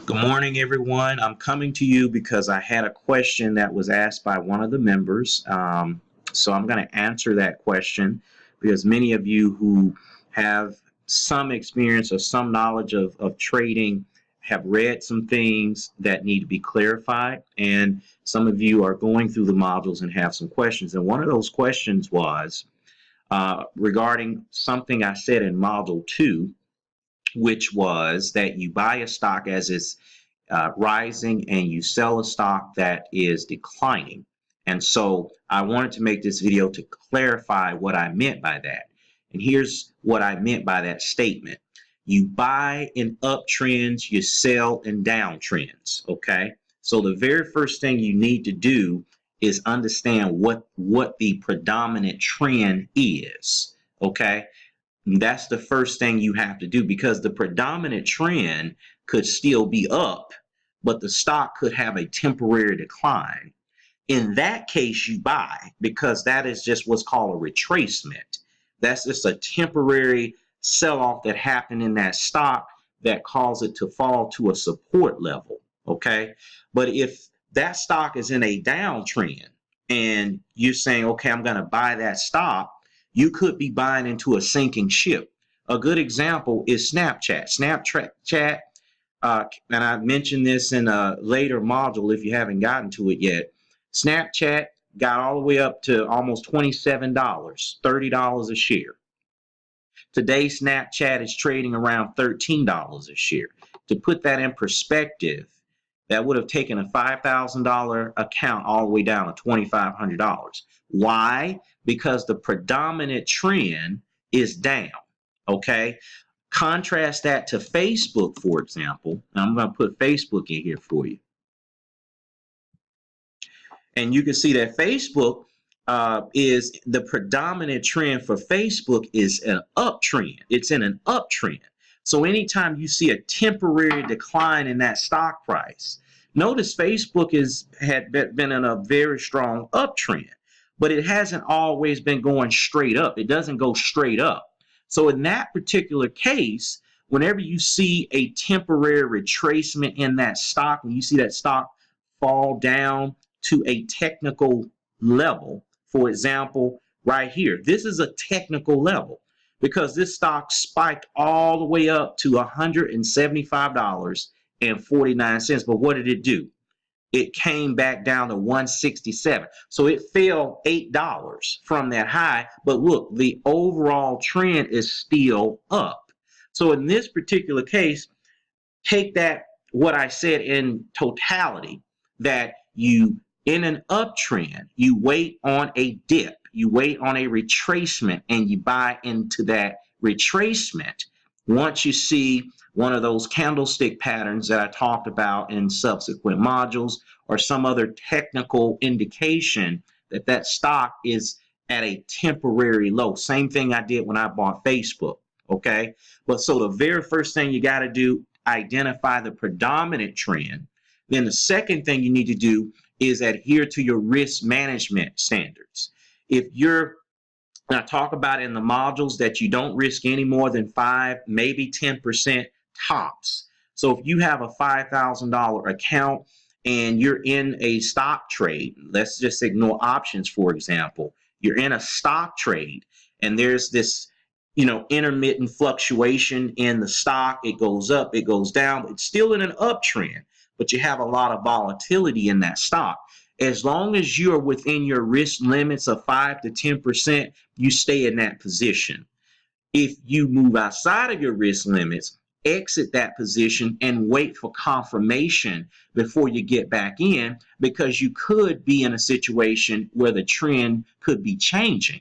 Good morning, everyone. I'm coming to you because I had a question that was asked by one of the members. So I'm going to answer that question because many of you who have some experience or some knowledge of trading have read some things that need to be clarified. And some of you are going through the modules and have some questions. And one of those questions was regarding something I said in Module 2, which was that you buy a stock as it's rising and you sell a stock that is declining. And so I wanted to make this video to clarify what I meant by that. And here's what I meant by that statement. You buy in uptrends, you sell in downtrends, okay? So the very first thing you need to do is understand what the predominant trend is, okay? That's the first thing you have to do, because the predominant trend could still be up, but the stock could have a temporary decline. In that case, you buy, because that is just what's called a retracement. That's just a temporary sell-off that happened in that stock that caused it to fall to a support level, okay? But if that stock is in a downtrend and you're saying, okay, I'm going to buy that stock, you could be buying into a sinking ship. A good example is Snapchat. Snapchat, and I mentioned this in a later module if you haven't gotten to it yet. Snapchat got all the way up to almost $27, $30 a share. Today, Snapchat is trading around $13 a share. To put that in perspective, that would have taken a $5,000 account all the way down to $2,500. Why? Because the predominant trend is down, okay? Contrast that to Facebook, for example. Now I'm going to put Facebook in here for you. And you can see that Facebook is the predominant trend for Facebook is an uptrend. It's in an uptrend. So anytime you see a temporary decline in that stock price, notice Facebook had been in a very strong uptrend, but it hasn't always been going straight up. It doesn't go straight up. So in that particular case, whenever you see a temporary retracement in that stock, when you see that stock fall down to a technical level, for example, right here, this is a technical level, because this stock spiked all the way up to $175.49. But what did it do? It came back down to $167. So it fell $8 from that high. But look, the overall trend is still up. So in this particular case, take that, what I said in totality, that you, in an uptrend, you wait on a dip. You wait on a retracement and you buy into that retracement. Once you see one of those candlestick patterns that I talked about in subsequent modules, or some other technical indication that that stock is at a temporary low. Same thing I did when I bought Facebook, okay? But so the very first thing you got to do, identify the predominant trend. Then the second thing you need to do is adhere to your risk management standards. If you're, and I talk about in the modules, that you don't risk any more than 5, maybe 10% tops. So if you have a $5,000 account and you're in a stock trade, let's just ignore options, for example. You're in a stock trade and there's this, intermittent fluctuation in the stock. It goes up, it goes down. It's still in an uptrend, but you have a lot of volatility in that stock. As long as you're within your risk limits of 5 to 10%, you stay in that position. If you move outside of your risk limits, exit that position and wait for confirmation before you get back in, because you could be in a situation where the trend could be changing.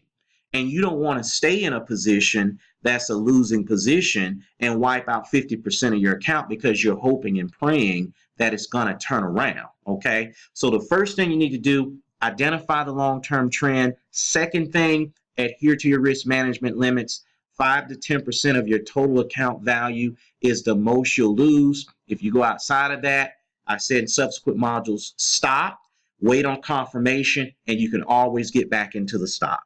And you don't want to stay in a position that's a losing position and wipe out 50% of your account because you're hoping and praying that it's going to turn around, okay? So the first thing you need to do, identify the long-term trend. Second thing, adhere to your risk management limits. 5 to 10% of your total account value is the most you'll lose. If you go outside of that, I said in subsequent modules, stop, wait on confirmation, and you can always get back into the stock.